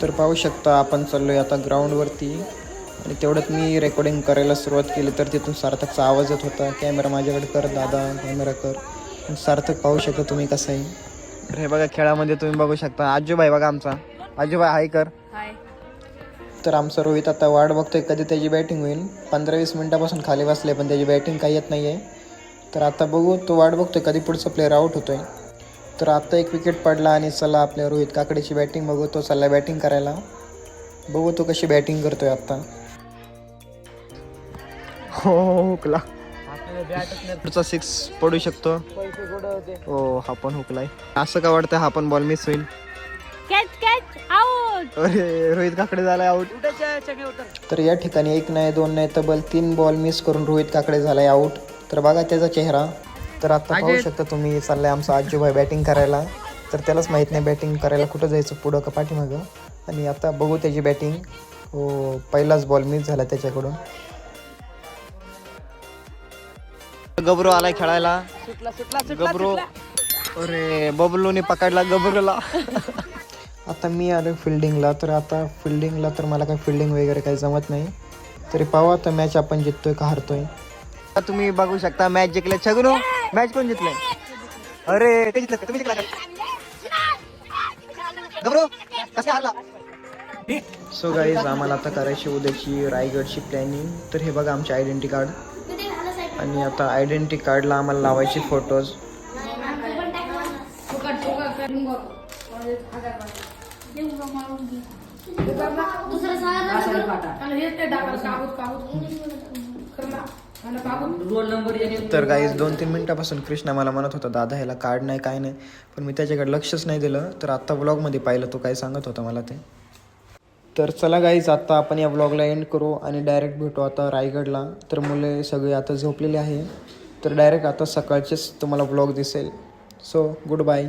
तर पाहू शकता आपण चाललो आहे आता ग्राउंडवरती आणि तेवढ्यात मी रेकॉर्डिंग करायला सुरुवात केली तर तिथून सार्थकचा आवाज येत होता. कॅमेरा माझ्याकडे कर दादा, कॅमेरा कर. सार्थक पाहू शकता तुम्ही कसं आहे. तर हे बघा खेळामध्ये तुम्ही बघू शकता आजूबाई बघा आमचा आजूबाई हाय कर. तर आमचा रोहित आता वाट बघतोय कधी त्याची बॅटिंग होईल. 15-20 मिनिटापासून खाली बसले पण त्याची बॅटिंग काही येत नाही आहे. तर आता बघू तो वाट बघतोय कधी पुढचा प्लेअर आउट होतोय. तर आता एक विकेट पडला आणि चला आपल्या रोहित काकडेची बॅटिंग बघू. तो चालला बॅटिंग करायला. बघू तो कशी बॅटिंग करतोय आता. हो हुकला पुढचा 6 पडू शकतो. हो हा पण हुकलाय. असं का वाटतं हा पण बॉल मिस होईल. अरे रोहित काकडे झालाय आउट. तर या ठिकाणी 1 नाही 2 नाही तब्बल 3 बॉल मिस करून रोहित काकडे झालाय आउट. तर बघा त्याचा चेहरा. तर आता पाहू शकता तुम्ही चाललाय आमचा आजूभाई बॅटिंग करायला. तर त्यालाच माहीत नाही बॅटिंग करायला कुठं जायचं पुढं का पाठीमागं. आणि आता बघू त्याची बॅटिंग. हो पहिलाच बॉल मिस झाला त्याच्याकडून. गबरू आलाय खेळायला. गबरू अरे बबलूने पकडला गबरूला. आता मी आलो फिल्डिंगला. तर आता फिल्डिंगला तर मला काही फिल्डिंग वगैरे काही जमत नाही. तरी पाहू आता मॅच आपण जिंकतोय का हरतोय. तुम्ही बघू शकता मॅच जिंकले. छगनू मॅच कोण जिंकले. अरे ते जिंकले तुम्ही जिंकला गबरू कसा आला. सो गाईज आम्हाला आता करायची उद्याची रायगडची प्लॅनिंग. तर हे बघा आमचे आयडेंटिटी कार्ड. आणि आता आयडेंटिटी कार्डला आम्हाला लावायचे फोटोज. तर गाईज 2-3 मिनिटापासून कृष्णा मला म्हणत होता दादा ह्याला कार्ड नाही काय नाही. पण मी त्याच्याकडे लक्षच नाही दिलं. तर आत्ता व्लॉगमध्ये पाहिलं तो काय सांगत होता मला ते. तर चला गाईज आता आपण या व्लॉगला एंड करू आणि डायरेक्ट भेटू आता रायगडला. तर मुले सगळे आता झोपलेले आहे. तर डायरेक्ट आता सकाळचेच तुम्हाला व्लॉग दिसेल. So good bye.